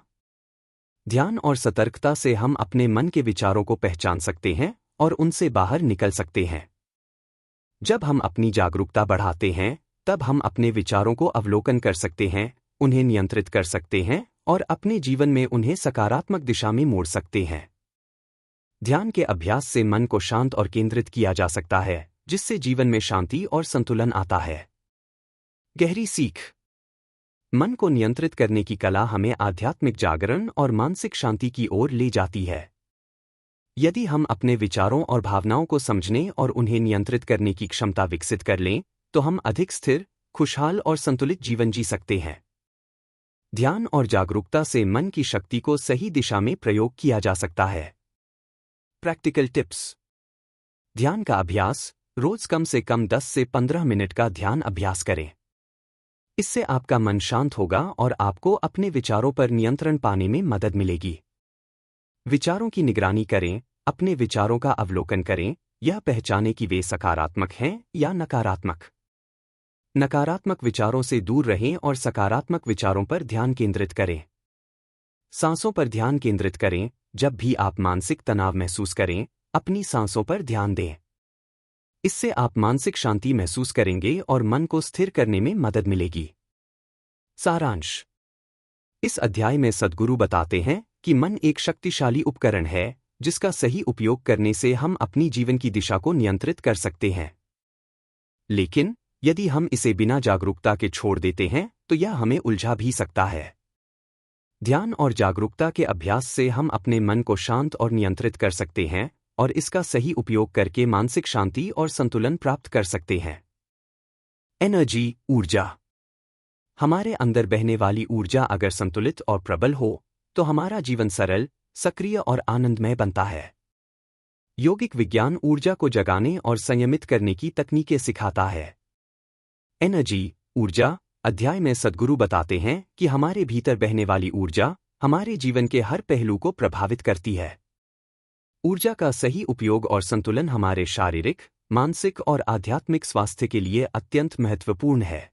ध्यान और सतर्कता से हम अपने मन के विचारों को पहचान सकते हैं और उनसे बाहर निकल सकते हैं। जब हम अपनी जागरूकता बढ़ाते हैं, तब हम अपने विचारों को अवलोकन कर सकते हैं, उन्हें नियंत्रित कर सकते हैं और अपने जीवन में उन्हें सकारात्मक दिशा में मोड़ सकते हैं। ध्यान के अभ्यास से मन को शांत और केंद्रित किया जा सकता है, जिससे जीवन में शांति और संतुलन आता है। गहरी सीख। मन को नियंत्रित करने की कला हमें आध्यात्मिक जागरण और मानसिक शांति की ओर ले जाती है। यदि हम अपने विचारों और भावनाओं को समझने और उन्हें नियंत्रित करने की क्षमता विकसित कर लें, तो हम अधिक स्थिर, खुशहाल और संतुलित जीवन जी सकते हैं। ध्यान और जागरूकता से मन की शक्ति को सही दिशा में प्रयोग किया जा सकता है। Practical tips. ध्यान का अभ्यास। रोज कम से कम 10 से 15 मिनट का ध्यान अभ्यास करें। इससे आपका मन शांत होगा और आपको अपने विचारों पर नियंत्रण पाने में मदद मिलेगी। विचारों की निगरानी करें। अपने विचारों का अवलोकन करें, यह पहचानें कि वे सकारात्मक हैं या नकारात्मक। नकारात्मक विचारों से दूर रहें और सकारात्मक विचारों पर ध्यान केंद्रित करें। सांसों पर ध्यान केंद्रित करें। जब भी आप मानसिक तनाव महसूस करें, अपनी सांसों पर ध्यान दें। इससे आप मानसिक शांति महसूस करेंगे और मन को स्थिर करने में मदद मिलेगी। सारांश। इस अध्याय में सद्गुरु बताते हैं कि मन एक शक्तिशाली उपकरण है, जिसका सही उपयोग करने से हम अपनी जीवन की दिशा को नियंत्रित कर सकते हैं। लेकिन यदि हम इसे बिना जागरूकता के छोड़ देते हैं, तो यह हमें उलझा भी सकता है। ध्यान और जागरूकता के अभ्यास से हम अपने मन को शांत और नियंत्रित कर सकते हैं और इसका सही उपयोग करके मानसिक शांति और संतुलन प्राप्त कर सकते हैं। एनर्जी, ऊर्जा। हमारे अंदर बहने वाली ऊर्जा अगर संतुलित और प्रबल हो, तो हमारा जीवन सरल, सक्रिय और आनंदमय बनता है। यौगिक विज्ञान ऊर्जा को जगाने और संयमित करने की तकनीकें सिखाता है। एनर्जी, ऊर्जा अध्याय में सद्गुरु बताते हैं कि हमारे भीतर बहने वाली ऊर्जा हमारे जीवन के हर पहलू को प्रभावित करती है। ऊर्जा का सही उपयोग और संतुलन हमारे शारीरिक, मानसिक और आध्यात्मिक स्वास्थ्य के लिए अत्यंत महत्वपूर्ण है।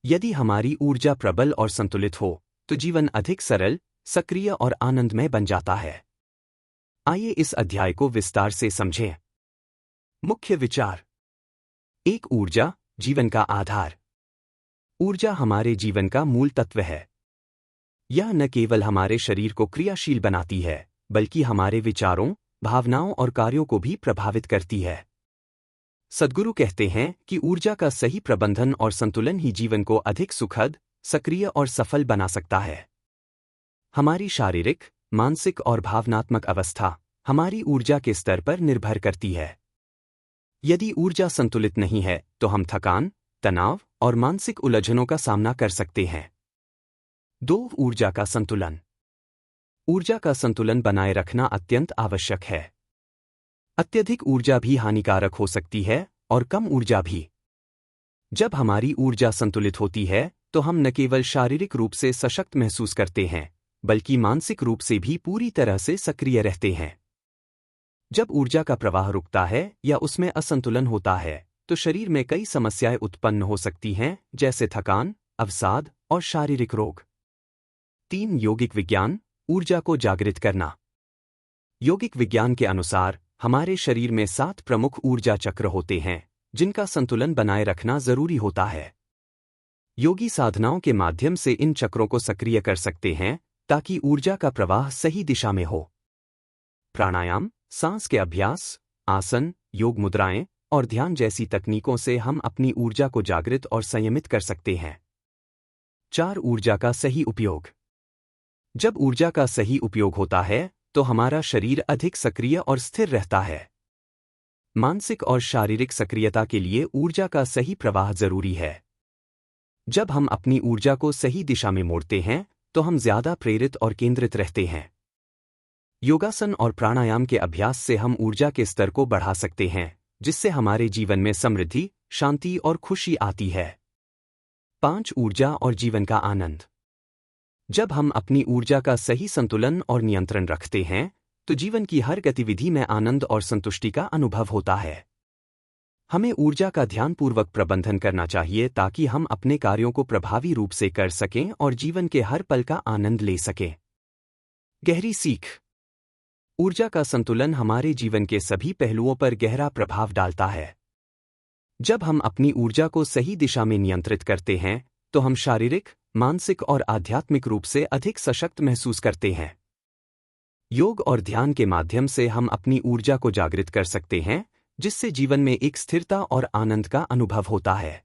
यदि हमारी ऊर्जा प्रबल और संतुलित हो, तो जीवन अधिक सरल, सक्रिय और आनंदमय बन जाता है। आइए इस अध्याय को विस्तार से समझें। मुख्य विचार। 1. ऊर्जा, जीवन का आधार। ऊर्जा हमारे जीवन का मूल तत्व है। यह न केवल हमारे शरीर को क्रियाशील बनाती है, बल्कि हमारे विचारों, भावनाओं और कार्यों को भी प्रभावित करती है। सद्गुरु कहते हैं कि ऊर्जा का सही प्रबंधन और संतुलन ही जीवन को अधिक सुखद, सक्रिय और सफल बना सकता है। हमारी शारीरिक, मानसिक और भावनात्मक अवस्था हमारी ऊर्जा के स्तर पर निर्भर करती है। यदि ऊर्जा संतुलित नहीं है, तो हम थकान, तनाव और मानसिक उलझनों का सामना कर सकते हैं। 2. ऊर्जा का संतुलन। ऊर्जा का संतुलन बनाए रखना अत्यंत आवश्यक है। अत्यधिक ऊर्जा भी हानिकारक हो सकती है और कम ऊर्जा भी। जब हमारी ऊर्जा संतुलित होती है, तो हम न केवल शारीरिक रूप से सशक्त महसूस करते हैं, बल्कि मानसिक रूप से भी पूरी तरह से सक्रिय रहते हैं। जब ऊर्जा का प्रवाह रुकता है या उसमें असंतुलन होता है, तो शरीर में कई समस्याएं उत्पन्न हो सकती हैं, जैसे थकान, अवसाद और शारीरिक रोग। 3. यौगिक विज्ञान, ऊर्जा को जागृत करना। यौगिक विज्ञान के अनुसार हमारे शरीर में 7 प्रमुख ऊर्जा चक्र होते हैं, जिनका संतुलन बनाए रखना जरूरी होता है। योगी साधनाओं के माध्यम से इन चक्रों को सक्रिय कर सकते हैं, ताकि ऊर्जा का प्रवाह सही दिशा में हो। प्राणायाम, सांस के अभ्यास, आसन, योग मुद्राएं और ध्यान जैसी तकनीकों से हम अपनी ऊर्जा को जागृत और संयमित कर सकते हैं। 4. ऊर्जा का सही उपयोग। जब ऊर्जा का सही उपयोग होता है, तो हमारा शरीर अधिक सक्रिय और स्थिर रहता है। मानसिक और शारीरिक सक्रियता के लिए ऊर्जा का सही प्रवाह जरूरी है। जब हम अपनी ऊर्जा को सही दिशा में मोड़ते हैं, तो हम ज्यादा प्रेरित और केंद्रित रहते हैं। योगासन और प्राणायाम के अभ्यास से हम ऊर्जा के स्तर को बढ़ा सकते हैं, जिससे हमारे जीवन में समृद्धि, शांति और खुशी आती है। 5. ऊर्जा और जीवन का आनंद। जब हम अपनी ऊर्जा का सही संतुलन और नियंत्रण रखते हैं, तो जीवन की हर गतिविधि में आनंद और संतुष्टि का अनुभव होता है। हमें ऊर्जा का ध्यानपूर्वक प्रबंधन करना चाहिए ताकि हम अपने कार्यों को प्रभावी रूप से कर सकें और जीवन के हर पल का आनंद ले सकें। गहरी सीख। ऊर्जा का संतुलन हमारे जीवन के सभी पहलुओं पर गहरा प्रभाव डालता है। जब हम अपनी ऊर्जा को सही दिशा में नियंत्रित करते हैं, तो हम शारीरिक, मानसिक और आध्यात्मिक रूप से अधिक सशक्त महसूस करते हैं। योग और ध्यान के माध्यम से हम अपनी ऊर्जा को जागृत कर सकते हैं, जिससे जीवन में एक स्थिरता और आनंद का अनुभव होता है।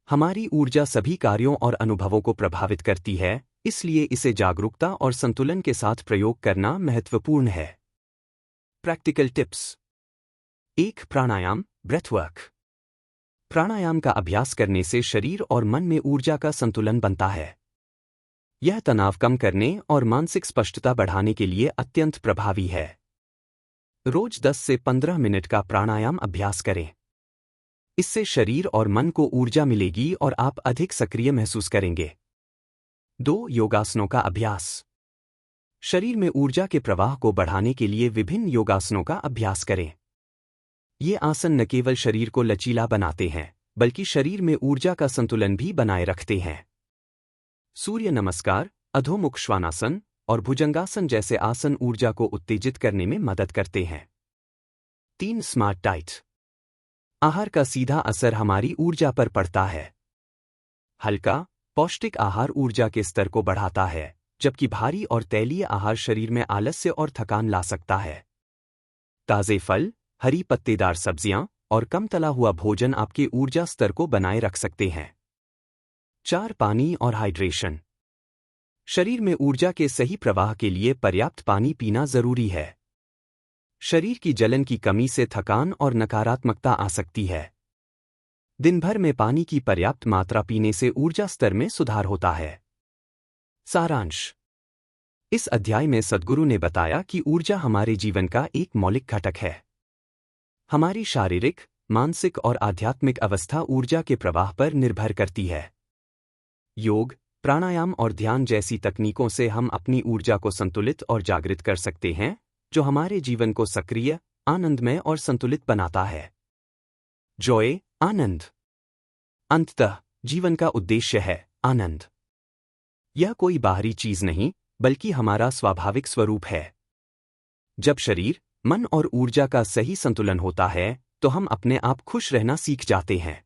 हमारी ऊर्जा सभी कार्यों और अनुभवों को प्रभावित करती है, इसलिए इसे जागरूकता और संतुलन के साथ प्रयोग करना महत्वपूर्ण है। Practical tips. 1. प्राणायाम, ब्रेथवर्क। प्राणायाम का अभ्यास करने से शरीर और मन में ऊर्जा का संतुलन बनता है। यह तनाव कम करने और मानसिक स्पष्टता बढ़ाने के लिए अत्यंत प्रभावी है। रोज 10 से 15 मिनट का प्राणायाम अभ्यास करें। इससे शरीर और मन को ऊर्जा मिलेगी और आप अधिक सक्रिय महसूस करेंगे। 2. योगासनों का अभ्यास। शरीर में ऊर्जा के प्रवाह को बढ़ाने के लिए विभिन्न योगासनों का अभ्यास करें। ये आसन न केवल शरीर को लचीला बनाते हैं, बल्कि शरीर में ऊर्जा का संतुलन भी बनाए रखते हैं। सूर्य नमस्कार, अधोमुख श्वानासन और भुजंगासन जैसे आसन ऊर्जा को उत्तेजित करने में मदद करते हैं। 3. Smart diet. आहार का सीधा असर हमारी ऊर्जा पर पड़ता है। हल्का, पौष्टिक आहार ऊर्जा के स्तर को बढ़ाता है, जबकि भारी और तैलीय आहार शरीर में आलस्य और थकान ला सकता है। ताजे फल, हरी पत्तेदार सब्जियां और कम तला हुआ भोजन आपके ऊर्जा स्तर को बनाए रख सकते हैं। 4. पानी और हाइड्रेशन। शरीर में ऊर्जा के सही प्रवाह के लिए पर्याप्त पानी पीना जरूरी है। शरीर की जलन की कमी से थकान और नकारात्मकता आ सकती है। दिन भर में पानी की पर्याप्त मात्रा पीने से ऊर्जा स्तर में सुधार होता है। सारांश। इस अध्याय में सद्गुरु ने बताया कि ऊर्जा हमारे जीवन का एक मौलिक घटक है। हमारी शारीरिक, मानसिक और आध्यात्मिक अवस्था ऊर्जा के प्रवाह पर निर्भर करती है। योग, प्राणायाम और ध्यान जैसी तकनीकों से हम अपनी ऊर्जा को संतुलित और जागृत कर सकते हैं, जो हमारे जीवन को सक्रिय, आनंदमय और संतुलित बनाता है। जॉय, आनंद। अंततः जीवन का उद्देश्य है आनंद। यह कोई बाहरी चीज नहीं, बल्कि हमारा स्वाभाविक स्वरूप है। जब शरीर, मन और ऊर्जा का सही संतुलन होता है, तो हम अपने आप खुश रहना सीख जाते हैं।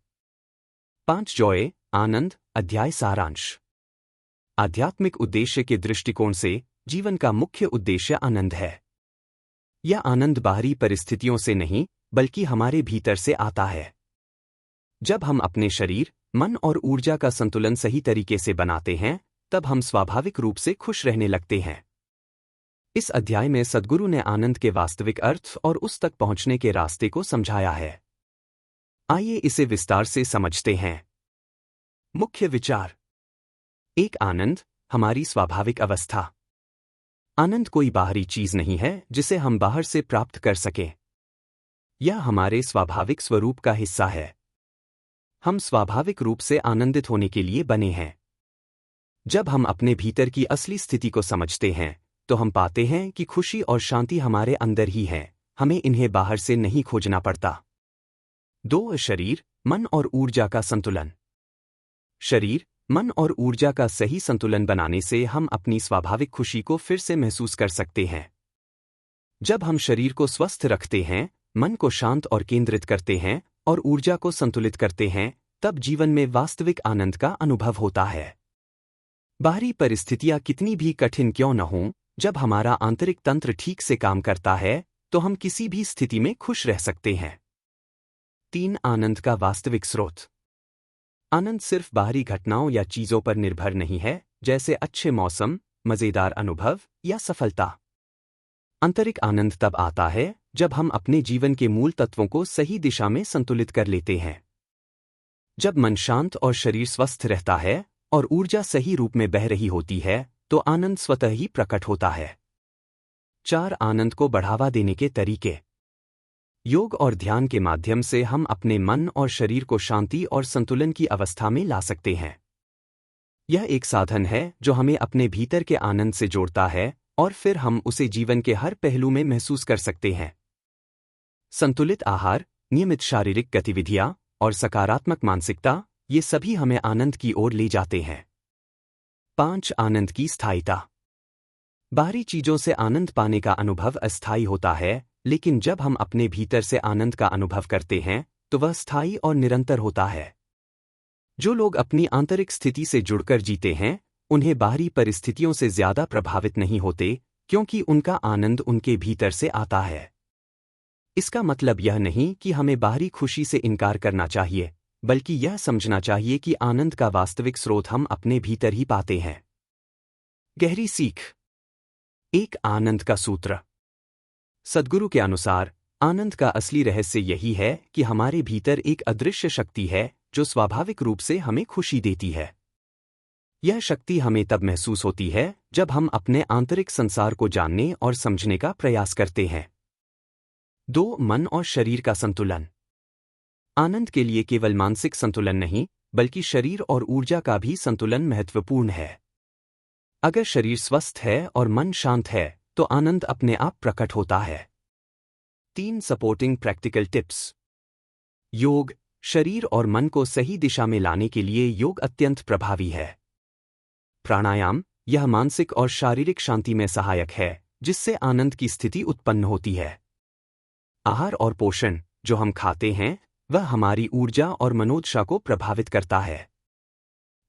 5. जॉय, आनंद, अध्याय सारांश। आध्यात्मिक उद्देश्य के दृष्टिकोण से जीवन का मुख्य उद्देश्य आनंद है। यह आनंद बाहरी परिस्थितियों से नहीं, बल्कि हमारे भीतर से आता है। जब हम अपने शरीर, मन और ऊर्जा का संतुलन सही तरीके से बनाते हैं, तब हम स्वाभाविक रूप से खुश रहने लगते हैं। इस अध्याय में सद्गुरु ने आनंद के वास्तविक अर्थ और उस तक पहुंचने के रास्ते को समझाया है। आइए इसे विस्तार से समझते हैं। मुख्य विचार। 1. आनंद, हमारी स्वाभाविक अवस्था। आनंद कोई बाहरी चीज नहीं है जिसे हम बाहर से प्राप्त कर सकें। यह हमारे स्वाभाविक स्वरूप का हिस्सा है। हम स्वाभाविक रूप से आनंदित होने के लिए बने हैं। जब हम अपने भीतर की असली स्थिति को समझते हैं, तो हम पाते हैं कि खुशी और शांति हमारे अंदर ही है, हमें इन्हें बाहर से नहीं खोजना पड़ता। 2. शरीर, मन और ऊर्जा का संतुलन। शरीर, मन और ऊर्जा का सही संतुलन बनाने से हम अपनी स्वाभाविक खुशी को फिर से महसूस कर सकते हैं। जब हम शरीर को स्वस्थ रखते हैं, मन को शांत और केंद्रित करते हैं और ऊर्जा को संतुलित करते हैं, तब जीवन में वास्तविक आनंद का अनुभव होता है। बाहरी परिस्थितियां कितनी भी कठिन क्यों न हों, जब हमारा आंतरिक तंत्र ठीक से काम करता है, तो हम किसी भी स्थिति में खुश रह सकते हैं। 3. आनंद का वास्तविक स्रोत। आनंद सिर्फ बाहरी घटनाओं या चीजों पर निर्भर नहीं है, जैसे अच्छे मौसम, मजेदार अनुभव या सफलता। आंतरिक आनंद तब आता है जब हम अपने जीवन के मूल तत्वों को सही दिशा में संतुलित कर लेते हैं। जब मन शांत और शरीर स्वस्थ रहता है और ऊर्जा सही रूप में बह रही होती है, तो आनंद स्वतः ही प्रकट होता है। 4. आनंद को बढ़ावा देने के तरीके। योग और ध्यान के माध्यम से हम अपने मन और शरीर को शांति और संतुलन की अवस्था में ला सकते हैं। यह एक साधन है जो हमें अपने भीतर के आनंद से जोड़ता है और फिर हम उसे जीवन के हर पहलू में महसूस कर सकते हैं। संतुलित आहार, नियमित शारीरिक गतिविधियां और सकारात्मक मानसिकता, ये सभी हमें आनंद की ओर ले जाते हैं। 5. आनंद की स्थायिता। बाहरी चीजों से आनंद पाने का अनुभव अस्थायी होता है, लेकिन जब हम अपने भीतर से आनंद का अनुभव करते हैं, तो वह स्थायी और निरंतर होता है। जो लोग अपनी आंतरिक स्थिति से जुड़कर जीते हैं, उन्हें बाहरी परिस्थितियों से ज्यादा प्रभावित नहीं होते, क्योंकि उनका आनंद उनके भीतर से आता है। इसका मतलब यह नहीं कि हमें बाहरी खुशी से इनकार करना चाहिए, बल्कि यह समझना चाहिए कि आनंद का वास्तविक स्रोत हम अपने भीतर ही पाते हैं। गहरी सीख। एक आनंद का सूत्र। सद्गुरु के अनुसार आनंद का असली रहस्य यही है कि हमारे भीतर एक अदृश्य शक्ति है जो स्वाभाविक रूप से हमें खुशी देती है। यह शक्ति हमें तब महसूस होती है जब हम अपने आंतरिक संसार को जानने और समझने का प्रयास करते हैं। 2. मन और शरीर का संतुलन। आनंद के लिए केवल मानसिक संतुलन नहीं, बल्कि शरीर और ऊर्जा का भी संतुलन महत्वपूर्ण है। अगर शरीर स्वस्थ है और मन शांत है, तो आनंद अपने आप प्रकट होता है। 3. Supporting practical tips. योग। शरीर और मन को सही दिशा में लाने के लिए योग अत्यंत प्रभावी है। प्राणायाम। यह मानसिक और शारीरिक शांति में सहायक है, जिससे आनंद की स्थिति उत्पन्न होती है। आहार और पोषण। जो हम खाते हैं वह हमारी ऊर्जा और मनोदशा को प्रभावित करता है।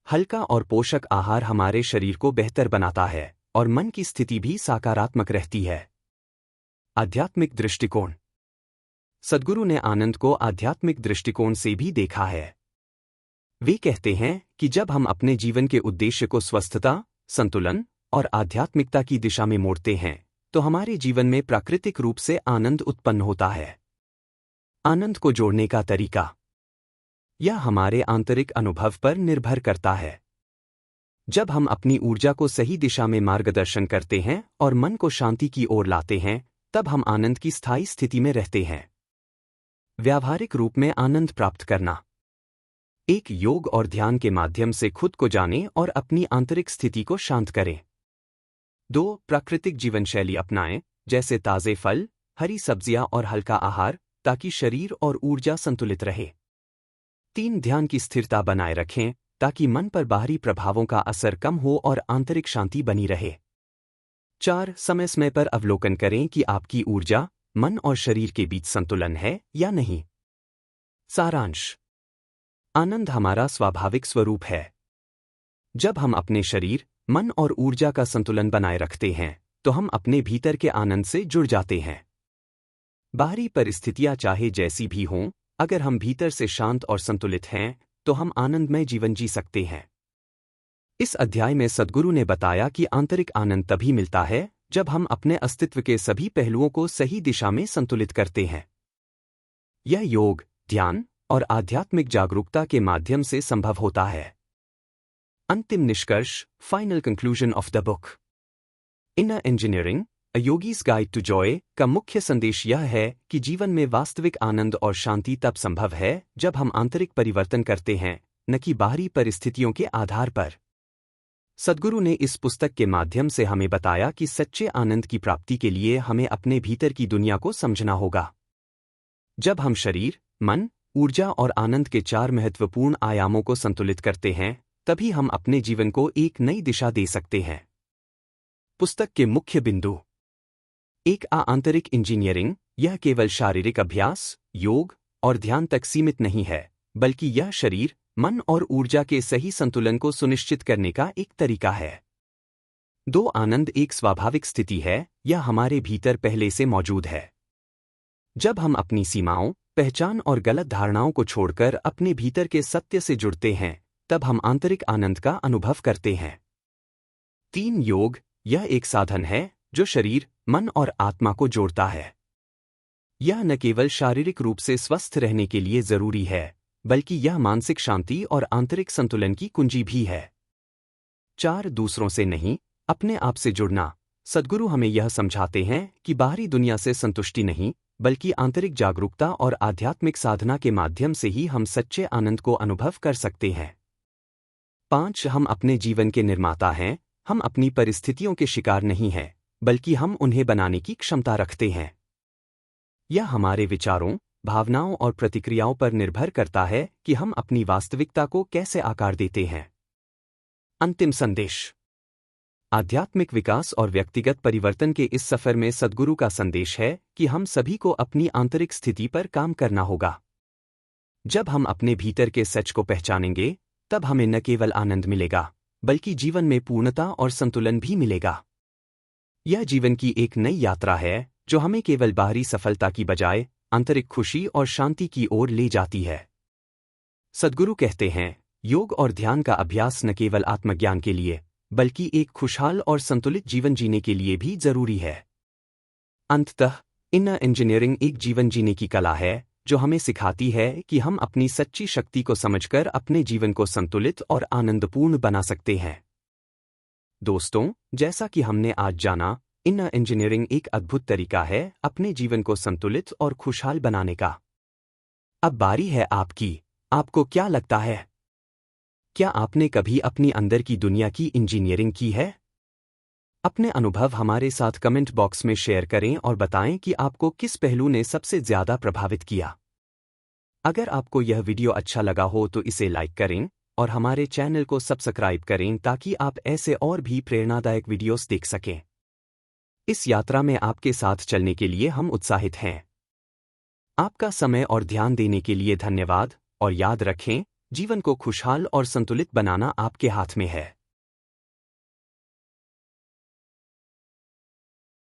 हल्का और पोषक आहार हमारे शरीर को बेहतर बनाता है और मन की स्थिति भी सकारात्मक रहती है। आध्यात्मिक दृष्टिकोण। सद्गुरु ने आनंद को आध्यात्मिक दृष्टिकोण से भी देखा है। वे कहते हैं कि जब हम अपने जीवन के उद्देश्य को स्वस्थता, संतुलन और आध्यात्मिकता की दिशा में मोड़ते हैं, तो हमारे जीवन में प्राकृतिक रूप से आनंद उत्पन्न होता है। आनंद को जोड़ने का तरीका। यह हमारे आंतरिक अनुभव पर निर्भर करता है। जब हम अपनी ऊर्जा को सही दिशा में मार्गदर्शन करते हैं और मन को शांति की ओर लाते हैं, तब हम आनंद की स्थायी स्थिति में रहते हैं। व्यावहारिक रूप में आनंद प्राप्त करना। एक योग और ध्यान के माध्यम से खुद को जानें और अपनी आंतरिक स्थिति को शांत करें। 2. प्राकृतिक जीवनशैली अपनाएं, जैसे ताजे फल, हरी सब्जियां और हल्का आहार, ताकि शरीर और ऊर्जा संतुलित रहे। 3. ध्यान की स्थिरता बनाए रखें, ताकि मन पर बाहरी प्रभावों का असर कम हो और आंतरिक शांति बनी रहे। 4. समय समय पर अवलोकन करें कि आपकी ऊर्जा, मन और शरीर के बीच संतुलन है या नहीं। सारांश। आनंद हमारा स्वाभाविक स्वरूप है। जब हम अपने शरीर, मन और ऊर्जा का संतुलन बनाए रखते हैं, तो हम अपने भीतर के आनंद से जुड़ जाते हैं। बाहरी परिस्थितियां चाहे जैसी भी हों, अगर हम भीतर से शांत और संतुलित हैं, तो हम आनंदमय जीवन जी सकते हैं। इस अध्याय में सद्गुरु ने बताया कि आंतरिक आनंद तभी मिलता है जब हम अपने अस्तित्व के सभी पहलुओं को सही दिशा में संतुलित करते हैं। यह योग, ध्यान और आध्यात्मिक जागरूकता के माध्यम से संभव होता है। अंतिम निष्कर्ष, final conclusion of the book. Inner engineering, a yogi's guide to joy का मुख्य संदेश यह है कि जीवन में वास्तविक आनंद और शांति तब संभव है जब हम आंतरिक परिवर्तन करते हैं, न कि बाहरी परिस्थितियों के आधार पर। सद्गुरु ने इस पुस्तक के माध्यम से हमें बताया कि सच्चे आनंद की प्राप्ति के लिए हमें अपने भीतर की दुनिया को समझना होगा। जब हम शरीर, मन, ऊर्जा और आनंद के 4 महत्वपूर्ण आयामों को संतुलित करते हैं, तभी हम अपने जीवन को एक नई दिशा दे सकते हैं। पुस्तक के मुख्य बिंदु। एक आंतरिक इंजीनियरिंग, यह केवल शारीरिक अभ्यास, योग और ध्यान तक सीमित नहीं है, बल्कि यह शरीर, मन और ऊर्जा के सही संतुलन को सुनिश्चित करने का एक तरीका है। 2. आनंद एक स्वाभाविक स्थिति है, यह हमारे भीतर पहले से मौजूद है। जब हम अपनी सीमाओं, पहचान और गलत धारणाओं को छोड़कर अपने भीतर के सत्य से जुड़ते हैं, तब हम आंतरिक आनंद का अनुभव करते हैं। 3. योग, यह एक साधन है जो शरीर, मन और आत्मा को जोड़ता है। यह न केवल शारीरिक रूप से स्वस्थ रहने के लिए जरूरी है, बल्कि यह मानसिक शांति और आंतरिक संतुलन की कुंजी भी है। 4. दूसरों से नहीं, अपने आप से जुड़ना। सद्गुरु हमें यह समझाते हैं कि बाहरी दुनिया से संतुष्टि नहीं, बल्कि आंतरिक जागरूकता और आध्यात्मिक साधना के माध्यम से ही हम सच्चे आनंद को अनुभव कर सकते हैं। 5. हम अपने जीवन के निर्माता हैं, हम अपनी परिस्थितियों के शिकार नहीं हैं, बल्कि हम उन्हें बनाने की क्षमता रखते हैं। यह हमारे विचारों, भावनाओं और प्रतिक्रियाओं पर निर्भर करता है कि हम अपनी वास्तविकता को कैसे आकार देते हैं। अंतिम संदेश। आध्यात्मिक विकास और व्यक्तिगत परिवर्तन के इस सफर में सद्गुरु का संदेश है कि हम सभी को अपनी आंतरिक स्थिति पर काम करना होगा। जब हम अपने भीतर के सच को पहचानेंगे, तब हमें न केवल आनंद मिलेगा बल्कि जीवन में पूर्णता और संतुलन भी मिलेगा। यह जीवन की एक नई यात्रा है जो हमें केवल बाहरी सफलता की बजाय आंतरिक खुशी और शांति की ओर ले जाती है। सद्गुरु कहते हैं, योग और ध्यान का अभ्यास न केवल आत्मज्ञान के लिए बल्कि एक खुशहाल और संतुलित जीवन जीने के लिए भी जरूरी है। अंततः इनर इंजीनियरिंग एक जीवन जीने की कला है जो हमें सिखाती है कि हम अपनी सच्ची शक्ति को समझकर अपने जीवन को संतुलित और आनंदपूर्ण बना सकते हैं। दोस्तों, जैसा कि हमने आज जाना, इनर इंजीनियरिंग एक अद्भुत तरीका है अपने जीवन को संतुलित और खुशहाल बनाने का। अब बारी है आपकी। आपको क्या लगता है? क्या आपने कभी अपनी अंदर की दुनिया की इंजीनियरिंग की है? अपने अनुभव हमारे साथ कमेंट बॉक्स में शेयर करें और बताएं कि आपको किस पहलू ने सबसे ज्यादा प्रभावित किया। अगर आपको यह वीडियो अच्छा लगा हो तो इसे लाइक करें और हमारे चैनल को सब्सक्राइब करें ताकि आप ऐसे और भी प्रेरणादायक वीडियोस देख सकें। इस यात्रा में आपके साथ चलने के लिए हम उत्साहित हैं। आपका समय और ध्यान देने के लिए धन्यवाद और याद रखें, जीवन को खुशहाल और संतुलित बनाना आपके हाथ में है।